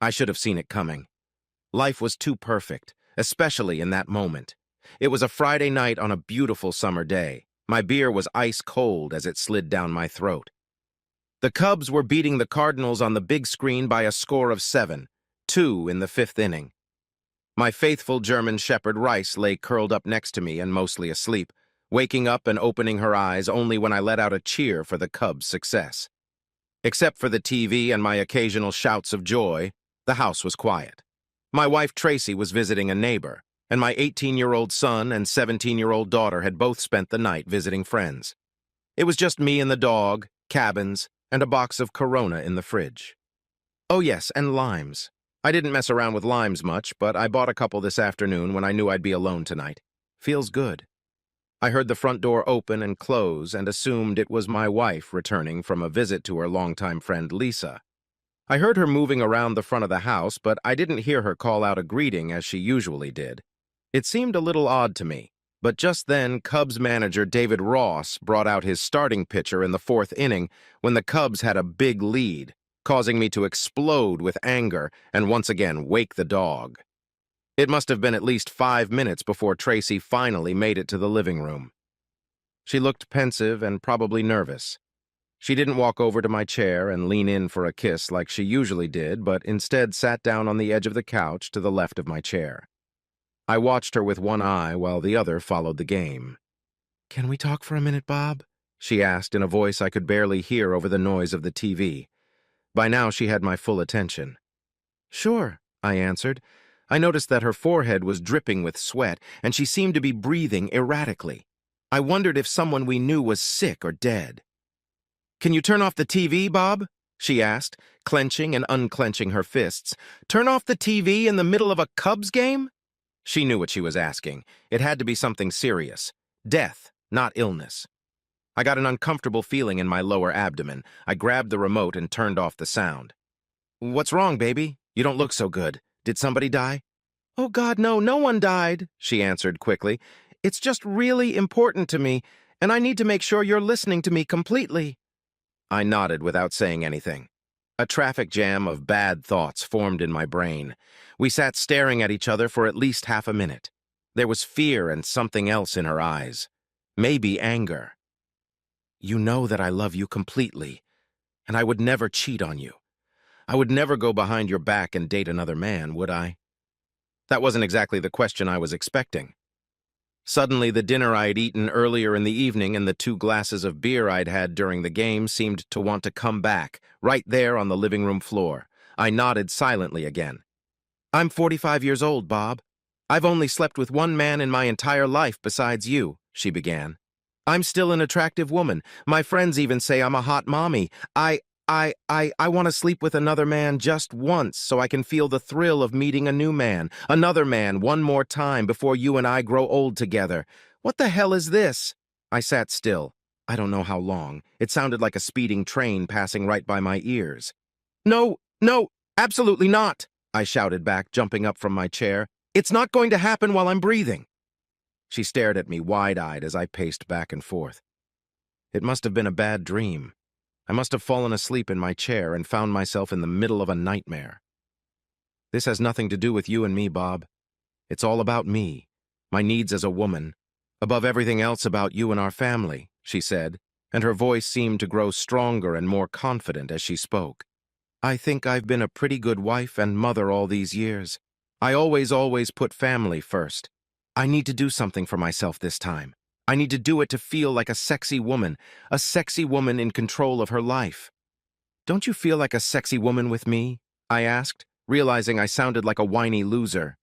I should have seen it coming. Life was too perfect, especially in that moment. It was a Friday night on a beautiful summer day. My beer was ice cold as it slid down my throat. The Cubs were beating the Cardinals on the big screen by a score of 7-2 in the fifth inning. My faithful German Shepherd Rice lay curled up next to me and mostly asleep, waking up and opening her eyes only when I let out a cheer for the Cubs' success. Except for the TV and my occasional shouts of joy, the house was quiet. My wife Tracy was visiting a neighbor, and my 18-year-old son and 17-year-old daughter had both spent the night visiting friends. It was just me and the dog, cabins, and a box of Corona in the fridge. Oh yes, and limes. I didn't mess around with limes much, but I bought a couple this afternoon when I knew I'd be alone tonight. Feels good. I heard the front door open and close and assumed it was my wife returning from a visit to her longtime friend Lisa. I heard her moving around the front of the house, but I didn't hear her call out a greeting as she usually did. It seemed a little odd to me, but just then Cubs manager David Ross brought out his starting pitcher in the fourth inning when the Cubs had a big lead, causing me to explode with anger and once again wake the dog. It must have been at least 5 minutes before Tracy finally made it to the living room. She looked pensive and probably nervous. She didn't walk over to my chair and lean in for a kiss like she usually did, but instead sat down on the edge of the couch to the left of my chair. I watched her with one eye while the other followed the game. "Can we talk for a minute, Bob?" she asked in a voice I could barely hear over the noise of the TV. By now she had my full attention. "Sure," I answered. I noticed that her forehead was dripping with sweat, and she seemed to be breathing erratically. I wondered if someone we knew was sick or dead. "Can you turn off the TV, Bob?" she asked, clenching and unclenching her fists. "Turn off the TV in the middle of a Cubs game?" She knew what she was asking. It had to be something serious. Death, not illness. I got an uncomfortable feeling in my lower abdomen. I grabbed the remote and turned off the sound. "What's wrong, baby? You don't look so good. Did somebody die?" "Oh, God, no, no one died," she answered quickly. "It's just really important to me, and I need to make sure you're listening to me completely." I nodded without saying anything. A traffic jam of bad thoughts formed in my brain. We sat staring at each other for at least half a minute. There was fear and something else in her eyes. Maybe anger. "You know that I love you completely, and I would never cheat on you. I would never go behind your back and date another man, would I?" That wasn't exactly the question I was expecting. Suddenly, the dinner I'd eaten earlier in the evening and the 2 glasses of beer I'd had during the game seemed to want to come back, right there on the living room floor. I nodded silently again. "I'm 45 years old, Bob. I've only slept with one man in my entire life besides you," she began. "I'm still an attractive woman. My friends even say I'm a hot mommy. I want to sleep with another man just once so I can feel the thrill of meeting a new man, another man one more time before you and I grow old together. What the hell is this?" I sat still. I don't know how long. It sounded like a speeding train passing right by my ears. "No, no, absolutely not," I shouted back, jumping up from my chair. "It's not going to happen while I'm breathing." She stared at me wide-eyed as I paced back and forth. It must have been a bad dream. I must have fallen asleep in my chair and found myself in the middle of a nightmare. "This has nothing to do with you and me, Bob. It's all about me, my needs as a woman, above everything else about you and our family," she said, and her voice seemed to grow stronger and more confident as she spoke. "I think I've been a pretty good wife and mother all these years. I always put family first. I need to do something for myself this time. I need to do it to feel like a sexy woman in control of her life." "Don't you feel like a sexy woman with me?" I asked, realizing I sounded like a whiny loser.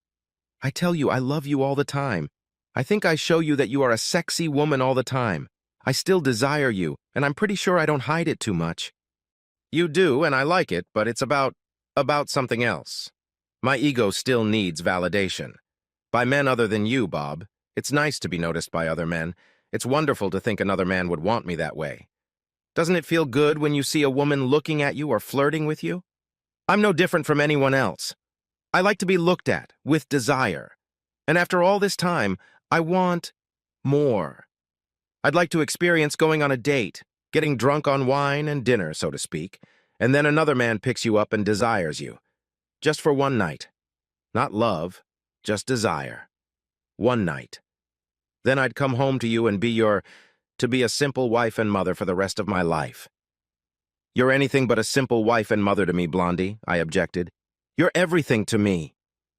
"I tell you, I love you all the time. I think I show you that you are a sexy woman all the time. I still desire you, and I'm pretty sure I don't hide it too much." "You do, and I like it, but it's about something else. My ego still needs validation. By men other than you, Bob. It's nice to be noticed by other men. It's wonderful to think another man would want me that way. Doesn't it feel good when you see a woman looking at you or flirting with you? I'm no different from anyone else. I like to be looked at, with desire. And after all this time, I want more. I'd like to experience going on a date, getting drunk on wine and dinner, so to speak, and then another man picks you up and desires you. just for one night. Not love, just desire. One night. Then I'd come home to you and be a simple wife and mother for the rest of my life. You're anything but a simple wife and mother to me, Blondie, I objected. You're everything to me.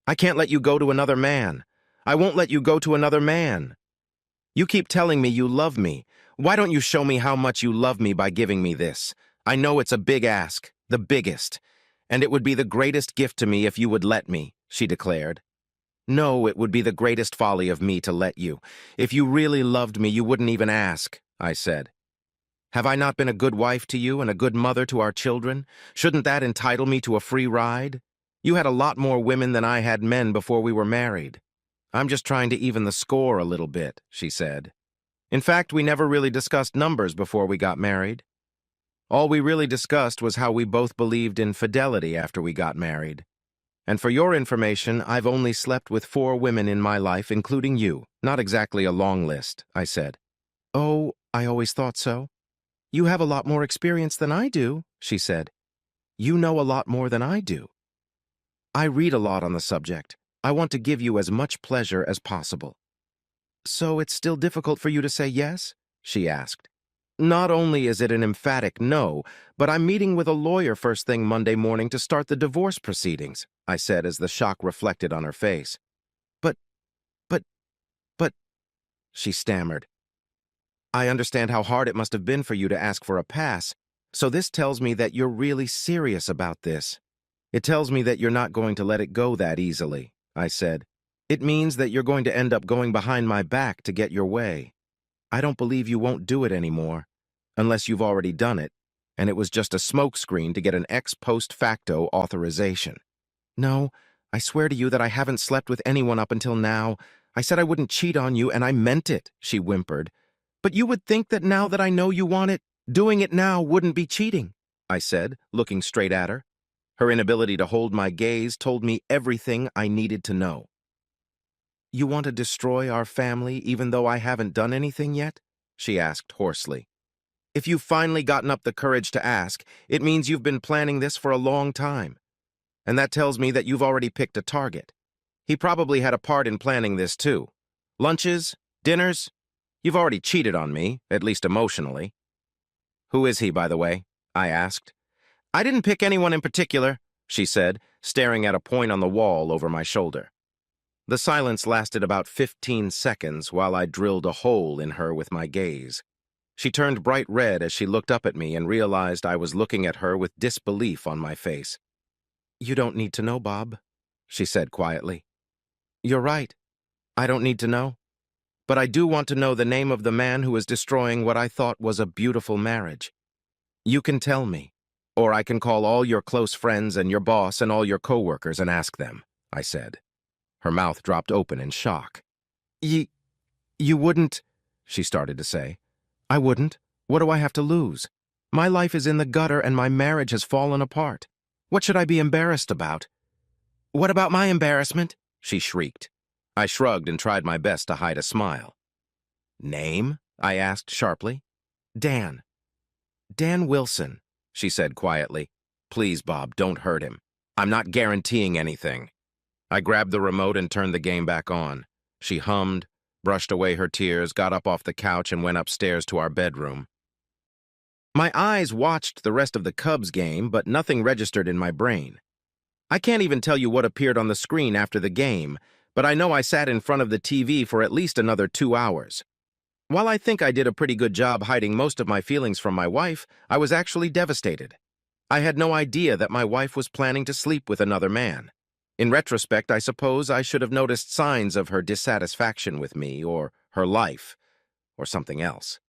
I can't let you go to another man. I won't let you go to another man. You keep telling me you love me. Why don't you show me how much you love me by giving me this? I know it's a big ask, the biggest, and it would be the greatest gift to me if you would let me, she declared. No, it would be the greatest folly of me to let you. If you really loved me, you wouldn't even ask, I said. Have I not been a good wife to you and a good mother to our children? Shouldn't that entitle me to a free ride? You had a lot more women than I had men before we were married. I'm just trying to even the score a little bit, she said. In fact, we never really discussed numbers before we got married. All we really discussed was how we both believed in fidelity after we got married. And for your information, I've only slept with 4 women in my life, including you. Not exactly a long list, I said. Oh, I always thought so. You have a lot more experience than I do, she said. You know a lot more than I do. I read a lot on the subject. I want to give you as much pleasure as possible. So it's still difficult for you to say yes? She asked. Not only is it an emphatic no, but I'm meeting with a lawyer first thing Monday morning to start the divorce proceedings, I said as the shock reflected on her face. But, she stammered. I understand how hard it must have been for you to ask for a pass, so this tells me that you're really serious about this. It tells me that you're not going to let it go that easily, I said. It means that you're going to end up going behind my back to get your way. I don't believe you won't do it anymore, unless you've already done it, and it was just a smokescreen to get an ex post facto authorization. No, I swear to you that I haven't slept with anyone up until now. I said I wouldn't cheat on you, and I meant it, she whimpered. But you would think that now that I know you want it, doing it now wouldn't be cheating, I said, looking straight at her. Her inability to hold my gaze told me everything I needed to know. You want to destroy our family even though I haven't done anything yet? She asked hoarsely. If you've finally gotten up the courage to ask, it means you've been planning this for a long time. And that tells me that you've already picked a target. He probably had a part in planning this too. Lunches? Dinners? You've already cheated on me, at least emotionally. Who is he, by the way? I asked. I didn't pick anyone in particular, she said, staring at a point on the wall over my shoulder. The silence lasted about 15 seconds while I drilled a hole in her with my gaze. She turned bright red as she looked up at me and realized I was looking at her with disbelief on my face. You don't need to know, Bob, she said quietly. You're right. I don't need to know. But I do want to know the name of the man who is destroying what I thought was a beautiful marriage. You can tell me, or I can call all your close friends and your boss and all your coworkers and ask them, I said. Her mouth dropped open in shock. You wouldn't, she started to say. I wouldn't. What do I have to lose? My life is in the gutter and my marriage has fallen apart. What should I be embarrassed about? What about my embarrassment? She shrieked. I shrugged and tried my best to hide a smile. Name? I asked sharply. Dan. Dan Wilson, she said quietly. Please, Bob, don't hurt him. I'm not guaranteeing anything. I grabbed the remote and turned the game back on. She hummed, brushed away her tears, got up off the couch and went upstairs to our bedroom. My eyes watched the rest of the Cubs game, but nothing registered in my brain. I can't even tell you what appeared on the screen after the game, but I know I sat in front of the TV for at least another 2 hours. While I think I did a pretty good job hiding most of my feelings from my wife, I was actually devastated. I had no idea that my wife was planning to sleep with another man. In retrospect, I suppose I should have noticed signs of her dissatisfaction with me, or her life, or something else.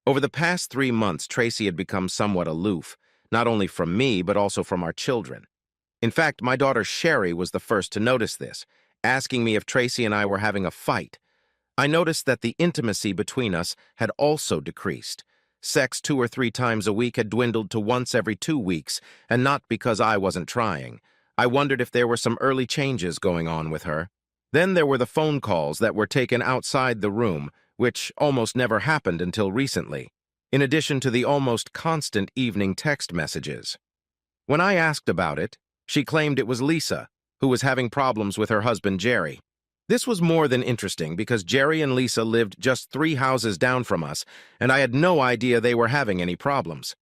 Over the past 3 months, Tracy had become somewhat aloof, not only from me, but also from our children. In fact, my daughter Sherry was the first to notice this, asking me if Tracy and I were having a fight. I noticed that the intimacy between us had also decreased. Sex 2 or 3 times a week had dwindled to once every 2 weeks, and not because I wasn't trying. I wondered if there were some early changes going on with her. Then there were the phone calls that were taken outside the room, which almost never happened until recently, in addition to the almost constant evening text messages. When I asked about it, She claimed it was Lisa, who was having problems with her husband Jerry. This was more than interesting because Jerry and Lisa lived just 3 houses down from us, and I had no idea they were having any problems.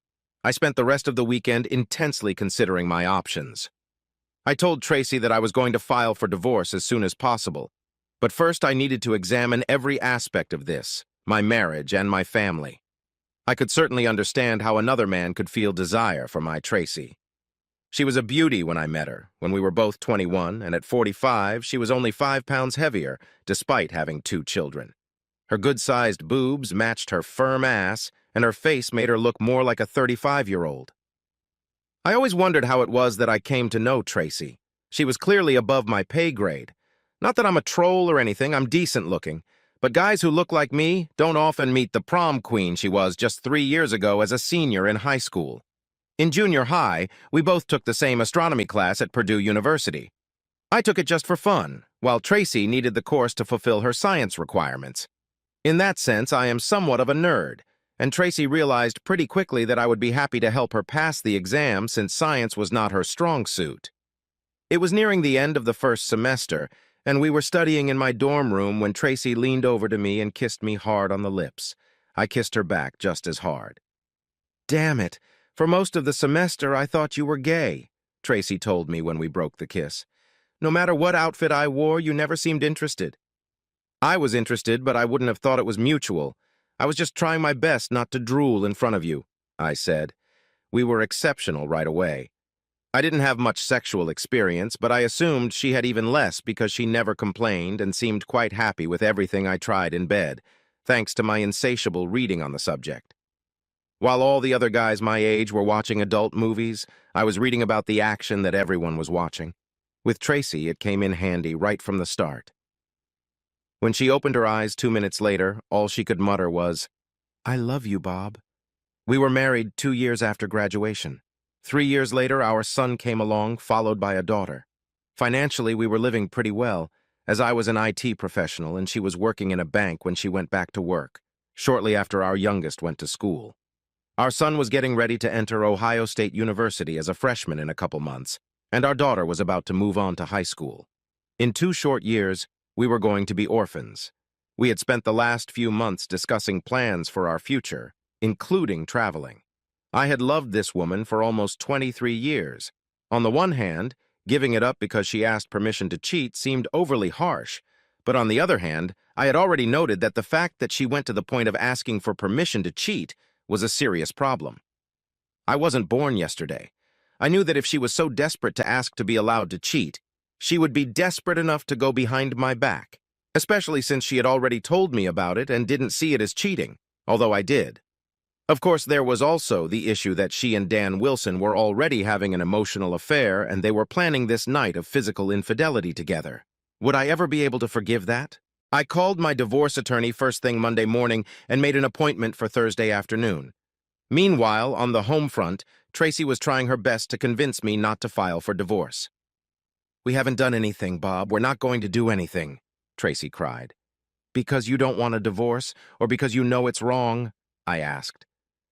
I spent the rest of the weekend intensely considering my options. I told Tracy that I was going to file for divorce as soon as possible, but first I needed to examine every aspect of this, my marriage and my family. I could certainly understand how another man could feel desire for my Tracy. She was a beauty when I met her, when we were both 21, and at 45, she was only 5 pounds heavier, despite having 2 children. Her good-sized boobs matched her firm ass, and her face made her look more like a 35-year-old. I always wondered how it was that I came to know Tracy. She was clearly above my pay grade. Not that I'm a troll or anything, I'm decent-looking, but guys who look like me don't often meet the prom queen she was just 3 years ago as a senior in high school. In junior high, we both took the same astronomy class at Purdue University. I took it just for fun, while Tracy needed the course to fulfill her science requirements. In that sense, I am somewhat of a nerd, and Tracy realized pretty quickly that I would be happy to help her pass the exam since science was not her strong suit. It was nearing the end of the first semester, and we were studying in my dorm room when Tracy leaned over to me and kissed me hard on the lips. I kissed her back just as hard. "Damn it! For most of the semester, I thought you were gay," Tracy told me when we broke the kiss. "No matter what outfit I wore, you never seemed interested." I was interested, but I wouldn't have thought it was mutual. "I was just trying my best not to drool in front of you," I said. We were exceptional right away. I didn't have much sexual experience, but I assumed she had even less because she never complained and seemed quite happy with everything I tried in bed, thanks to my insatiable reading on the subject. While all the other guys my age were watching adult movies, I was reading about the action that everyone was watching. With Tracy, it came in handy right from the start. When she opened her eyes 2 minutes later, all she could mutter was, "I love you, Bob." We were married 2 years after graduation. 3 years later, our son came along, followed by a daughter. Financially, we were living pretty well, as I was an IT professional and she was working in a bank when she went back to work, shortly after our youngest went to school. Our son was getting ready to enter Ohio State University as a freshman in a couple months, and our daughter was about to move on to high school. In 2 short years, we were going to be orphans. We had spent the last few months discussing plans for our future, including traveling. I had loved this woman for almost 23 years. On the one hand, giving it up because she asked permission to cheat seemed overly harsh, but on the other hand, I had already noted that the fact that she went to the point of asking for permission to cheat was a serious problem. I wasn't born yesterday. I knew that if she was so desperate to ask to be allowed to cheat, she would be desperate enough to go behind my back, especially since she had already told me about it and didn't see it as cheating, although I did. Of course, there was also the issue that she and Dan Wilson were already having an emotional affair and they were planning this night of physical infidelity together. Would I ever be able to forgive that? I called my divorce attorney first thing Monday morning and made an appointment for Thursday afternoon. Meanwhile, on the home front, Tracy was trying her best to convince me not to file for divorce. "We haven't done anything, Bob. We're not going to do anything," Tracy cried. "Because you don't want a divorce, or because you know it's wrong?" I asked.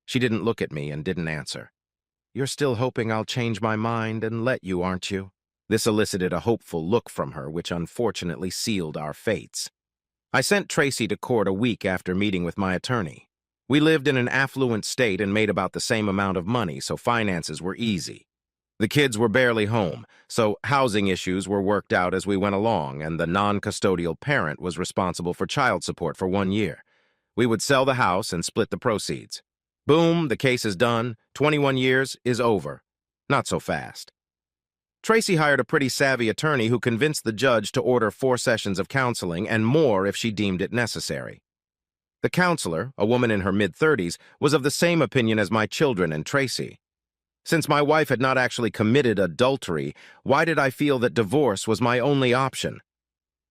She didn't look at me and didn't answer. "You're still hoping I'll change my mind and let you, aren't you?" This elicited a hopeful look from her, which unfortunately sealed our fates. I sent Tracy to court a week after meeting with my attorney. We lived in an affluent state and made about the same amount of money, so finances were easy. The kids were barely home, so housing issues were worked out as we went along, and the non-custodial parent was responsible for child support for 1 year. We would sell the house and split the proceeds. Boom, the case is done. 21 years is over. Not so fast. Tracy hired a pretty savvy attorney who convinced the judge to order 4 sessions of counseling and more if she deemed it necessary. The counselor, a woman in her mid-30s, was of the same opinion as my children and Tracy. Since my wife had not actually committed adultery, why did I feel that divorce was my only option?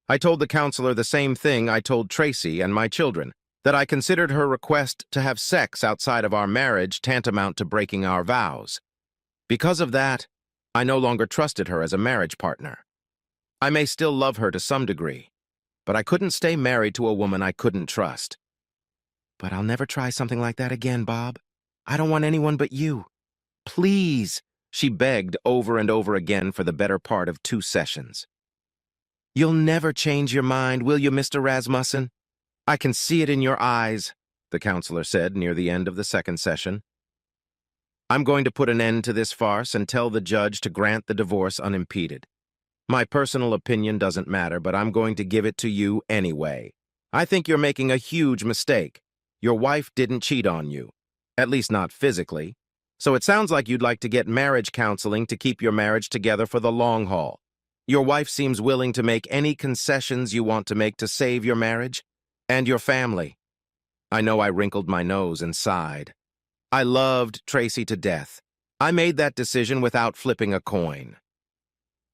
I told the counselor the same thing I told Tracy and my children, that I considered her request to have sex outside of our marriage tantamount to breaking our vows. Because of that, I no longer trusted her as a marriage partner. I may still love her to some degree, but I couldn't stay married to a woman I couldn't trust. "But I'll never try something like that again, Bob. I don't want anyone but you. Please," She begged over and over again for the better part of 2 sessions. "You'll never change your mind, will you, Mr. Rasmussen? I can see it in your eyes," the counselor said near the end of the 2nd session. "I'm going to put an end to this farce and tell the judge to grant the divorce unimpeded. My personal opinion doesn't matter, but I'm going to give it to you anyway. I think you're making a huge mistake. Your wife didn't cheat on you, at least not physically. So it sounds like you'd like to get marriage counseling to keep your marriage together for the long haul. Your wife seems willing to make any concessions you want to make to save your marriage and your family." I know I wrinkled my nose and sighed. I loved Tracy to death. I made that decision without flipping a coin.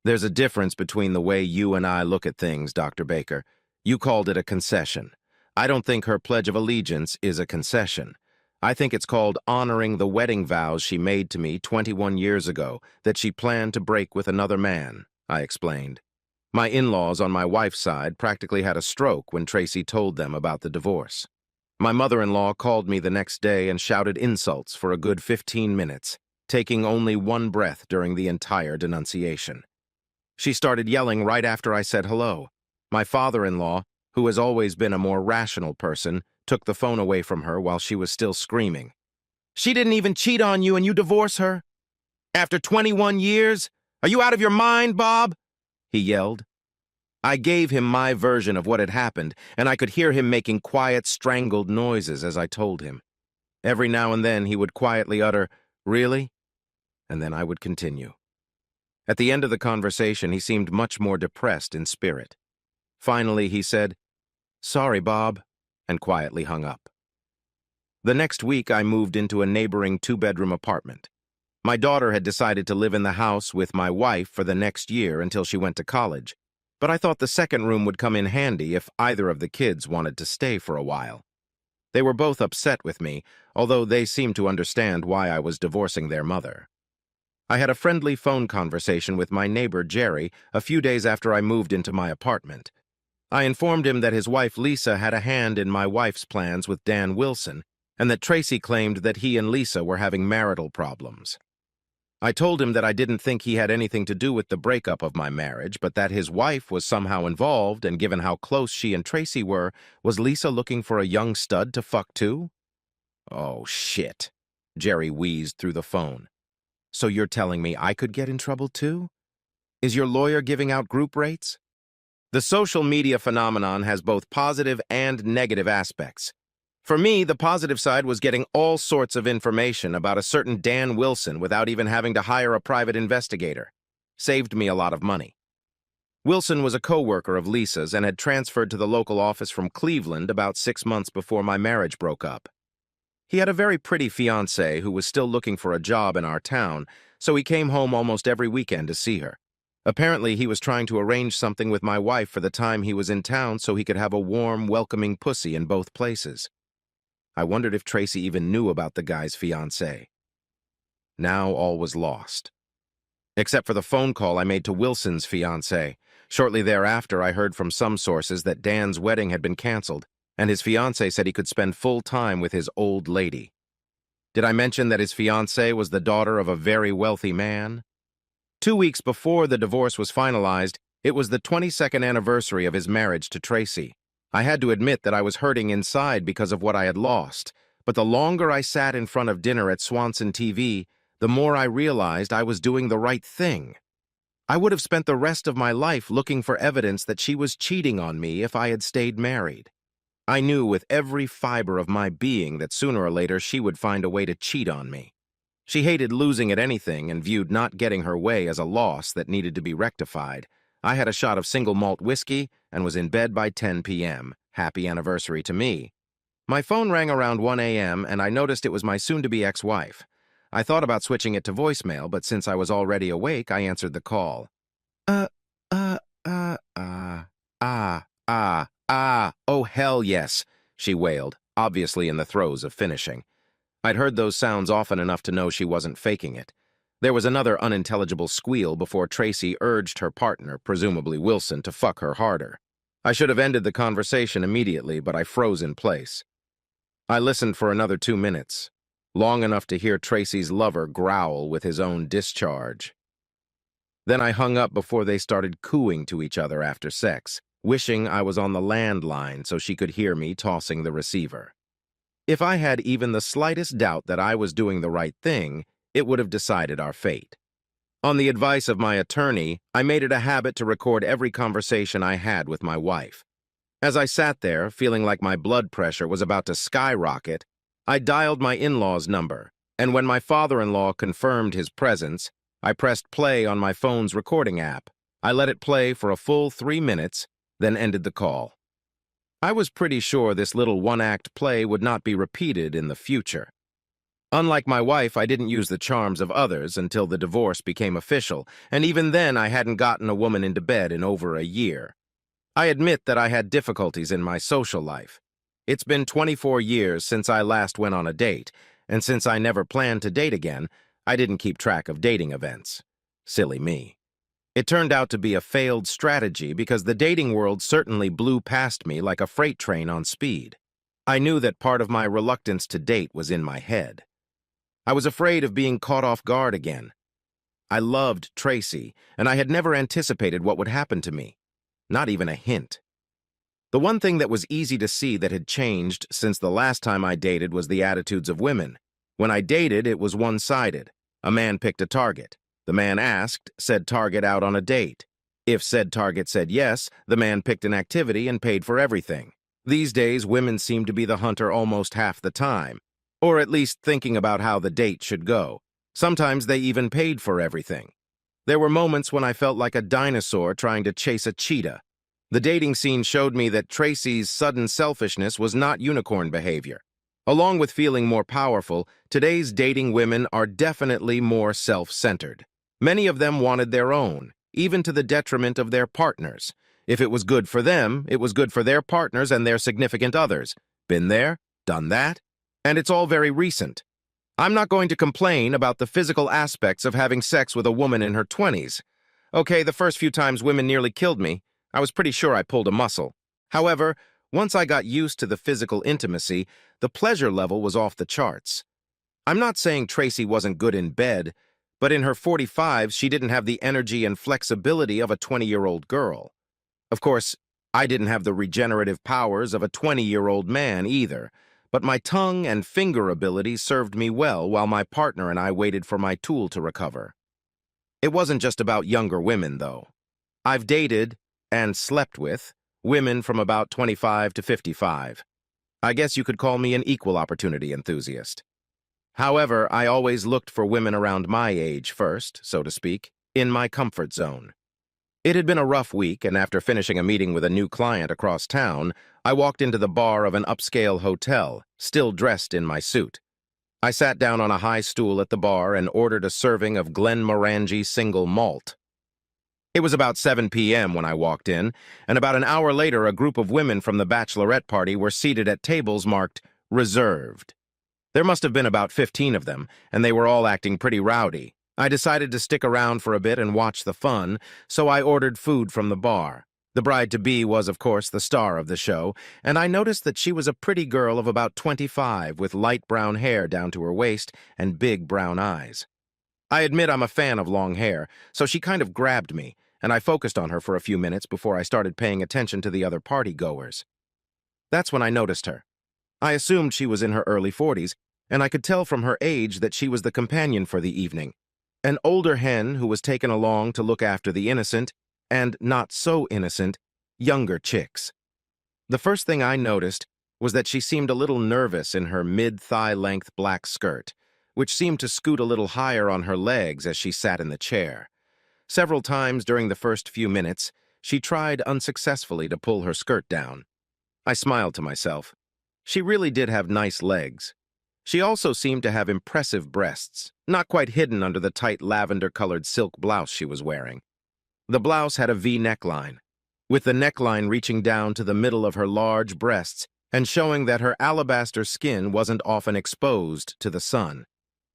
"There's a difference between the way you and I look at things, Dr. Baker. You called it a concession. I don't think her Pledge of Allegiance is a concession. I think it's called honoring the wedding vows she made to me 21 years ago that she planned to break with another man," I explained. My in-laws on my wife's side practically had a stroke when Tracy told them about the divorce. My mother-in-law called me the next day and shouted insults for a good 15 minutes, taking only one breath during the entire denunciation. She started yelling right after I said hello. My father-in-law, who has always been a more rational person, took the phone away from her while she was still screaming. "She didn't even cheat on you and you divorce her? After 21 years? Are you out of your mind, Bob?" he yelled. I gave him my version of what had happened, and I could hear him making quiet, strangled noises as I told him. Every now and then he would quietly utter, "Really?" and then I would continue. At the end of the conversation, he seemed much more depressed in spirit. Finally, he said, "Sorry, Bob," and quietly hung up. The next week, I moved into a neighboring 2-bedroom apartment. My daughter had decided to live in the house with my wife for the next year until she went to college, but I thought the second room would come in handy if either of the kids wanted to stay for a while. They were both upset with me, although they seemed to understand why I was divorcing their mother. I had a friendly phone conversation with my neighbor, Jerry, a few days after I moved into my apartment. I informed him that his wife, Lisa, had a hand in my wife's plans with Dan Wilson, and that Tracy claimed that he and Lisa were having marital problems. I told him that I didn't think he had anything to do with the breakup of my marriage, but that his wife was somehow involved, and given how close she and Tracy were, was Lisa looking for a young stud to fuck too? "Oh, shit," Jerry wheezed through the phone. "So you're telling me I could get in trouble too? Is your lawyer giving out group rates?" The social media phenomenon has both positive and negative aspects. For me, the positive side was getting all sorts of information about a certain Dan Wilson without even having to hire a private investigator. Saved me a lot of money. Wilson was a co-worker of Lisa's and had transferred to the local office from Cleveland about 6 months before my marriage broke up. He had a very pretty fiancée who was still looking for a job in our town, so he came home almost every weekend to see her. Apparently, he was trying to arrange something with my wife for the time he was in town so he could have a warm, welcoming pussy in both places. I wondered if Tracy even knew about the guy's fiancée. Now all was lost. Except for the phone call I made to Wilson's fiancée. Shortly thereafter, I heard from some sources that Dan's wedding had been canceled, and his fiancée said he could spend full time with his old lady. Did I mention that his fiancée was the daughter of a very wealthy man? 2 weeks before the divorce was finalized, it was the 22nd anniversary of his marriage to Tracy. I had to admit that I was hurting inside because of what I had lost, but the longer I sat in front of dinner at Swanson TV, the more I realized I was doing the right thing. I would have spent the rest of my life looking for evidence that she was cheating on me if I had stayed married. I knew with every fiber of my being that sooner or later she would find a way to cheat on me. She hated losing at anything and viewed not getting her way as a loss that needed to be rectified. I had a shot of single malt whiskey and was in bed by 10 p.m. Happy anniversary to me. My phone rang around 1 a.m. and I noticed it was my soon-to-be ex-wife. I thought about switching it to voicemail, but since I was already awake, I answered the call. Oh, hell yes, she wailed, obviously in the throes of finishing. I'd heard those sounds often enough to know she wasn't faking it. There was another unintelligible squeal before Tracy urged her partner, presumably Wilson, to fuck her harder. I should have ended the conversation immediately, but I froze in place. I listened for another 2 minutes. long enough to hear Tracy's lover growl with his own discharge. Then I hung up before they started cooing to each other after sex, wishing I was on the landline so she could hear me tossing the receiver. If I had even the slightest doubt that I was doing the right thing, it would have decided our fate. On the advice of my attorney, I made it a habit to record every conversation I had with my wife. As I sat there, feeling like my blood pressure was about to skyrocket, I dialed my in-law's number, and when my father-in-law confirmed his presence, I pressed play on my phone's recording app. I let it play for a full 3 minutes, then ended the call. I was pretty sure this little one-act play would not be repeated in the future. Unlike my wife, I didn't use the charms of others until the divorce became official, and even then I hadn't gotten a woman into bed in over a year. I admit that I had difficulties in my social life. It's been 24 years since I last went on a date, and since I never planned to date again, I didn't keep track of dating events. Silly me. It turned out to be a failed strategy because the dating world certainly blew past me like a freight train on speed. I knew that part of my reluctance to date was in my head. I was afraid of being caught off guard again. I loved Tracy, and I had never anticipated what would happen to me. Not even a hint. The one thing that was easy to see that had changed since the last time I dated was the attitudes of women. When I dated, it was one-sided. A man picked a target. The man asked, said target out on a date. If said target said yes, the man picked an activity and paid for everything. These days, women seem to be the hunter almost half the time, or at least thinking about how the date should go. Sometimes they even paid for everything. There were moments when I felt like a dinosaur trying to chase a cheetah. The dating scene showed me that Tracy's sudden selfishness was not unicorn behavior. Along with feeling more powerful, today's dating women are definitely more self-centered. Many of them wanted their own, even to the detriment of their partners. If it was good for them, it was good for their partners and their significant others. Been there, done that, and it's all very recent. I'm not going to complain about the physical aspects of having sex with a woman in her 20s. Okay, the first few times women nearly killed me, I was pretty sure I pulled a muscle. However, once I got used to the physical intimacy, the pleasure level was off the charts. I'm not saying Tracy wasn't good in bed, but in her 45s, she didn't have the energy and flexibility of a 20-year-old girl. Of course, I didn't have the regenerative powers of a 20-year-old man either, but my tongue and finger abilities served me well while my partner and I waited for my tool to recover. It wasn't just about younger women, though. I've dated, and slept with, women from about 25 to 55. I guess you could call me an equal opportunity enthusiast. However, I always looked for women around my age first, so to speak, in my comfort zone. It had been a rough week, and after finishing a meeting with a new client across town, I walked into the bar of an upscale hotel, still dressed in my suit. I sat down on a high stool at the bar and ordered a serving of Glenmorangie single malt. It was about 7 p.m. when I walked in, and about an hour later a group of women from the bachelorette party were seated at tables marked reserved. There must have been about 15 of them, and they were all acting pretty rowdy. I decided to stick around for a bit and watch the fun, so I ordered food from the bar. The bride-to-be was, of course, the star of the show, and I noticed that she was a pretty girl of about 25 with light brown hair down to her waist and big brown eyes. I admit I'm a fan of long hair, so she kind of grabbed me, and I focused on her for a few minutes before I started paying attention to the other party-goers. That's when I noticed her. I assumed she was in her early 40s, and I could tell from her age that she was the companion for the evening. An older hen who was taken along to look after the innocent, and not so innocent, younger chicks. The first thing I noticed was that she seemed a little nervous in her mid-thigh-length black skirt, which seemed to scoot a little higher on her legs as she sat in the chair. Several times during the first few minutes, she tried unsuccessfully to pull her skirt down. I smiled to myself. She really did have nice legs. She also seemed to have impressive breasts, not quite hidden under the tight lavender-colored silk blouse she was wearing. The blouse had a V neckline, with the neckline reaching down to the middle of her large breasts and showing that her alabaster skin wasn't often exposed to the sun.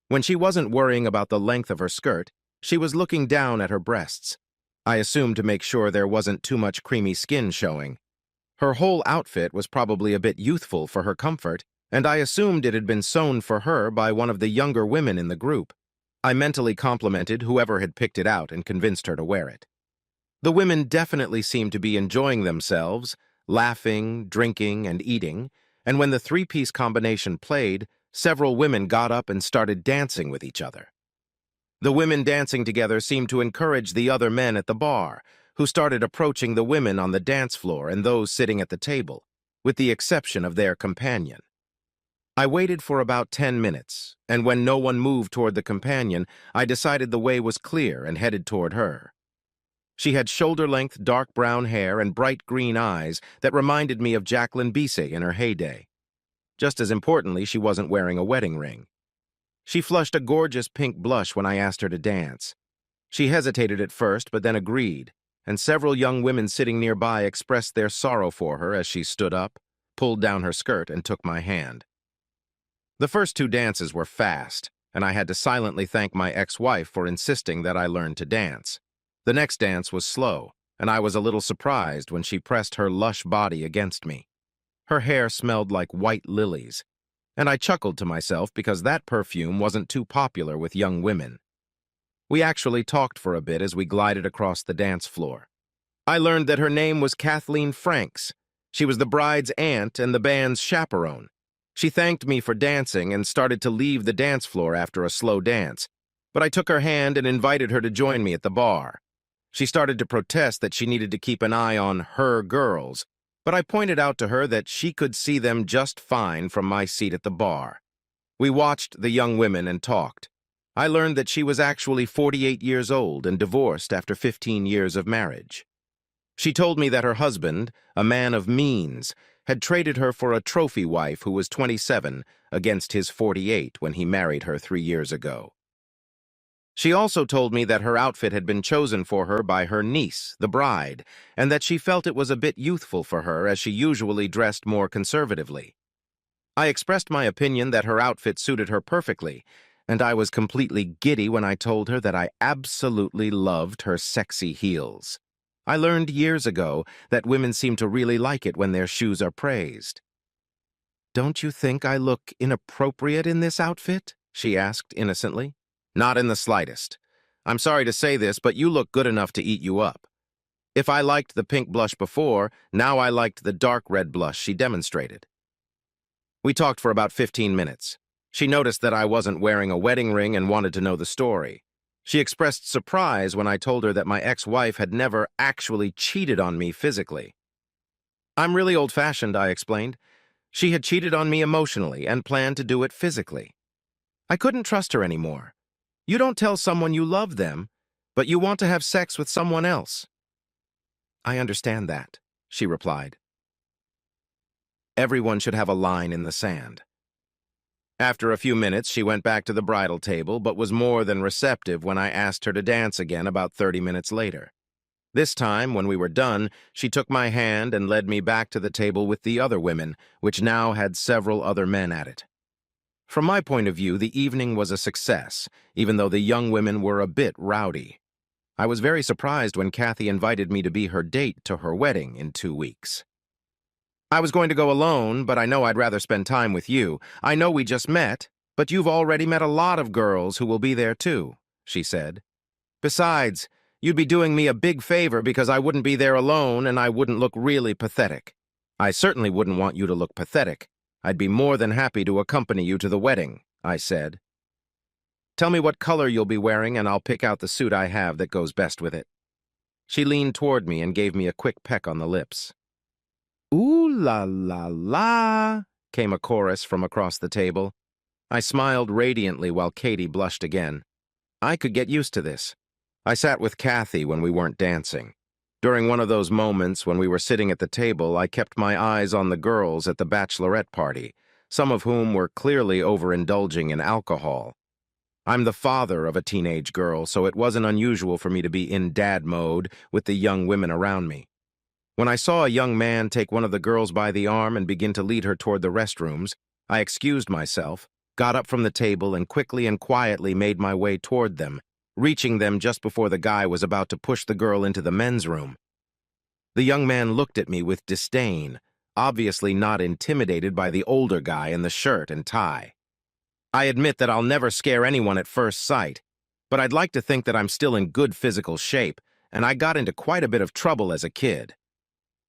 When she wasn't worrying about the length of her skirt, she was looking down at her breasts. I assumed to make sure there wasn't too much creamy skin showing. Her whole outfit was probably a bit youthful for her comfort, and I assumed it had been sewn for her by one of the younger women in the group. I mentally complimented whoever had picked it out and convinced her to wear it. The women definitely seemed to be enjoying themselves, laughing, drinking, and eating, and when the three-piece combination played, several women got up and started dancing with each other. The women dancing together seemed to encourage the other men at the bar, who started approaching the women on the dance floor and those sitting at the table, with the exception of their companion. I waited for about 10 minutes, and when no one moved toward the companion, I decided the way was clear and headed toward her. She had shoulder-length dark brown hair and bright green eyes that reminded me of Jacqueline Bisset in her heyday. Just as importantly, she wasn't wearing a wedding ring. She flushed a gorgeous pink blush when I asked her to dance. She hesitated at first, but then agreed, and several young women sitting nearby expressed their sorrow for her as she stood up, pulled down her skirt, and took my hand. The first two dances were fast, and I had to silently thank my ex-wife for insisting that I learn to dance. The next dance was slow, and I was a little surprised when she pressed her lush body against me. Her hair smelled like white lilies, and I chuckled to myself because that perfume wasn't too popular with young women. We actually talked for a bit as we glided across the dance floor. I learned that her name was Kathleen Franks. She was the bride's aunt and the band's chaperone. She thanked me for dancing and started to leave the dance floor after a slow dance, but I took her hand and invited her to join me at the bar. She started to protest that she needed to keep an eye on her girls, but I pointed out to her that she could see them just fine from my seat at the bar. We watched the young women and talked. I learned that she was actually 48 years old and divorced after 15 years of marriage. She told me that her husband, a man of means, had traded her for a trophy wife who was 27 against his 48 when he married her 3 years ago. She also told me that her outfit had been chosen for her by her niece, the bride, and that she felt it was a bit youthful for her as she usually dressed more conservatively. I expressed my opinion that her outfit suited her perfectly, and I was completely giddy when I told her that I absolutely loved her sexy heels. I learned years ago that women seem to really like it when their shoes are praised. "Don't you think I look inappropriate in this outfit?" she asked innocently. "Not in the slightest. I'm sorry to say this, but you look good enough to eat you up. If I liked the pink blush before, now I liked the dark red blush she demonstrated." We talked for about 15 minutes. She noticed that I wasn't wearing a wedding ring and wanted to know the story. She expressed surprise when I told her that my ex-wife had never actually cheated on me physically. "I'm really old-fashioned," I explained. "She had cheated on me emotionally and planned to do it physically. I couldn't trust her anymore. You don't tell someone you love them, but you want to have sex with someone else." "I understand that," she replied. Everyone should have a line in the sand. After a few minutes, she went back to the bridal table, but was more than receptive when I asked her to dance again about 30 minutes later. This time, when we were done, she took my hand and led me back to the table with the other women, which now had several other men at it. From my point of view, the evening was a success, even though the young women were a bit rowdy. I was very surprised when Kathy invited me to be her date to her wedding in 2 weeks. "I was going to go alone, but I know I'd rather spend time with you. I know we just met, but you've already met a lot of girls who will be there too," she said. "Besides, you'd be doing me a big favor because I wouldn't be there alone and I wouldn't look really pathetic. I certainly wouldn't want you to look pathetic. I'd be more than happy to accompany you to the wedding," I said. "Tell me what color you'll be wearing and I'll pick out the suit I have that goes best with it." She leaned toward me and gave me a quick peck on the lips. "Ooh la la la," came a chorus from across the table. I smiled radiantly while Katie blushed again. I could get used to this. I sat with Kathy when we weren't dancing. During one of those moments when we were sitting at the table, I kept my eyes on the girls at the bachelorette party, some of whom were clearly overindulging in alcohol. I'm the father of a teenage girl, so it wasn't unusual for me to be in dad mode with the young women around me. When I saw a young man take one of the girls by the arm and begin to lead her toward the restrooms, I excused myself, got up from the table, and quickly and quietly made my way toward them, reaching them just before the guy was about to push the girl into the men's room. The young man looked at me with disdain, obviously not intimidated by the older guy in the shirt and tie. I admit that I'll never scare anyone at first sight, but I'd like to think that I'm still in good physical shape, and I got into quite a bit of trouble as a kid.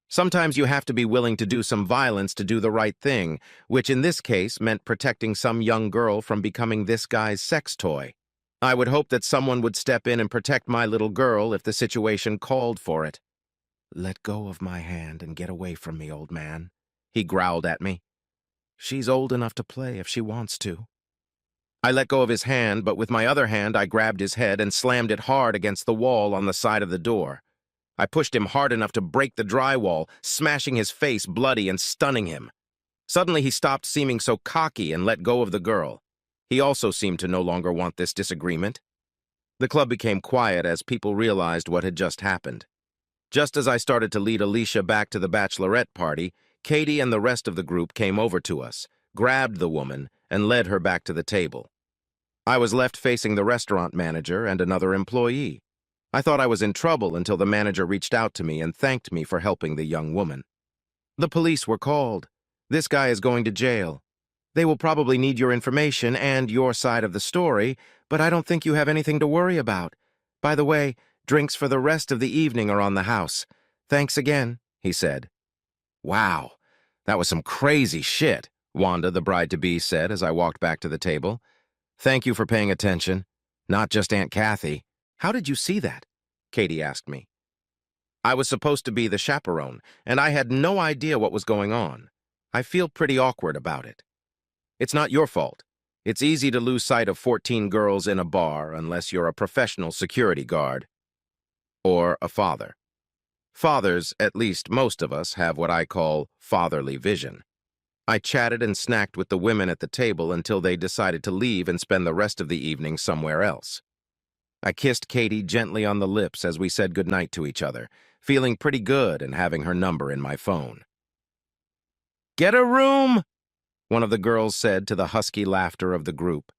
Sometimes you have to be willing to do some violence to do the right thing, which in this case meant protecting some young girl from becoming this guy's sex toy. I would hope that someone would step in and protect my little girl if the situation called for it. "Let go of my hand and get away from me, old man," he growled at me. "She's old enough to play if she wants to." I let go of his hand, but with my other hand I grabbed his head and slammed it hard against the wall on the side of the door. I pushed him hard enough to break the drywall, smashing his face bloody and stunning him. Suddenly he stopped seeming so cocky and let go of the girl. He also seemed to no longer want this disagreement. The club became quiet as people realized what had just happened. Just as I started to lead Alicia back to the bachelorette party, Katie and the rest of the group came over to us, grabbed the woman, and led her back to the table. I was left facing the restaurant manager and another employee. I thought I was in trouble until the manager reached out to me and thanked me for helping the young woman. "The police were called. This guy is going to jail. They will probably need your information and your side of the story, but I don't think you have anything to worry about. By the way, drinks for the rest of the evening are on the house. Thanks again," he said. "Wow, that was some crazy shit," Wanda, the bride-to-be, said as I walked back to the table. "Thank you for paying attention. Not just Aunt Kathy." "How did you see that?" Katie asked me. I was supposed to be the chaperone, and I had no idea what was going on. I feel pretty awkward about it. "It's not your fault. It's easy to lose sight of 14 girls in a bar unless you're a professional security guard or a father. Fathers, at least most of us, have what I call fatherly vision." I chatted and snacked with the women at the table until they decided to leave and spend the rest of the evening somewhere else. I kissed Katie gently on the lips as we said goodnight to each other, feeling pretty good and having her number in my phone. "Get a room!" one of the girls said to the husky laughter of the group.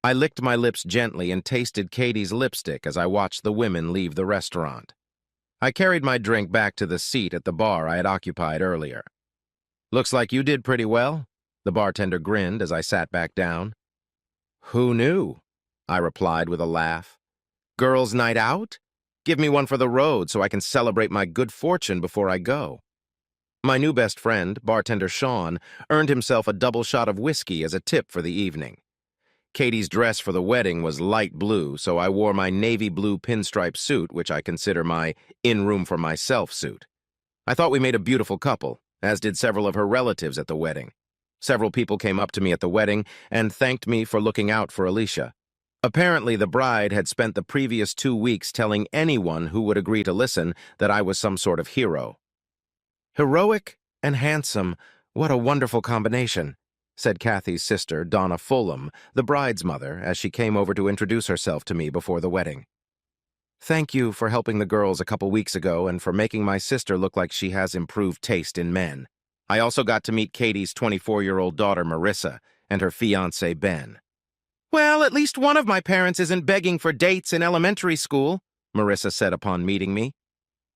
I licked my lips gently and tasted Katie's lipstick as I watched the women leave the restaurant. I carried my drink back to the seat at the bar I had occupied earlier. "Looks like you did pretty well," the bartender grinned as I sat back down. "Who knew?" I replied with a laugh. "Girls' night out? Give me one for the road so I can celebrate my good fortune before I go." My new best friend, bartender Sean, earned himself a double shot of whiskey as a tip for the evening. Katie's dress for the wedding was light blue, so I wore my navy blue pinstripe suit, which I consider my in-room-for-myself suit. I thought we made a beautiful couple, as did several of her relatives at the wedding. Several people came up to me at the wedding and thanked me for looking out for Alicia. Apparently, the bride had spent the previous 2 weeks telling anyone who would agree to listen that I was some sort of hero. "Heroic and handsome, what a wonderful combination," said Kathy's sister, Donna Fulham, the bride's mother, as she came over to introduce herself to me before the wedding. "Thank you for helping the girls a couple weeks ago and for making my sister look like she has improved taste in men. I also got to meet Katie's 24-year-old daughter, Marissa, and her fiancé, Ben." "Well, at least one of my parents isn't begging for dates in elementary school," Marissa said upon meeting me.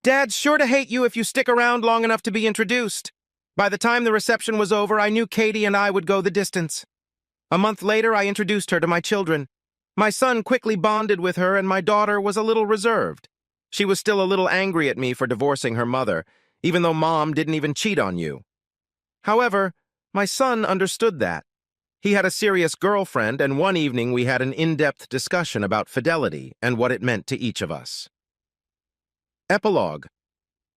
"Dad's sure to hate you if you stick around long enough to be introduced." By the time the reception was over, I knew Katie and I would go the distance. A month later, I introduced her to my children. My son quickly bonded with her, and my daughter was a little reserved. She was still a little angry at me for divorcing her mother, even though Mom didn't even cheat on you. However, my son understood that. He had a serious girlfriend, and one evening we had an in-depth discussion about fidelity and what it meant to each of us. Epilogue.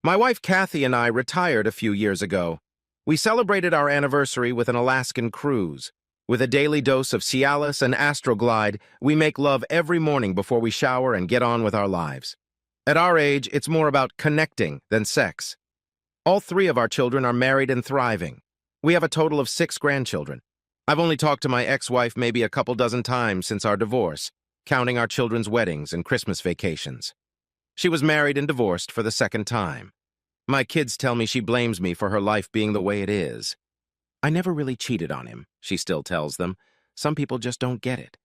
My wife Kathy and I retired a few years ago. We celebrated our anniversary with an Alaskan cruise. With a daily dose of Cialis and Astroglide, we make love every morning before we shower and get on with our lives. At our age, it's more about connecting than sex. All 3 of our children are married and thriving. We have a total of 6 grandchildren. I've only talked to my ex-wife maybe a couple dozen times since our divorce, counting our children's weddings and Christmas vacations. She was married and divorced for the 2nd time. My kids tell me she blames me for her life being the way it is. "I never really cheated on him," she still tells them. "Some people just don't get it."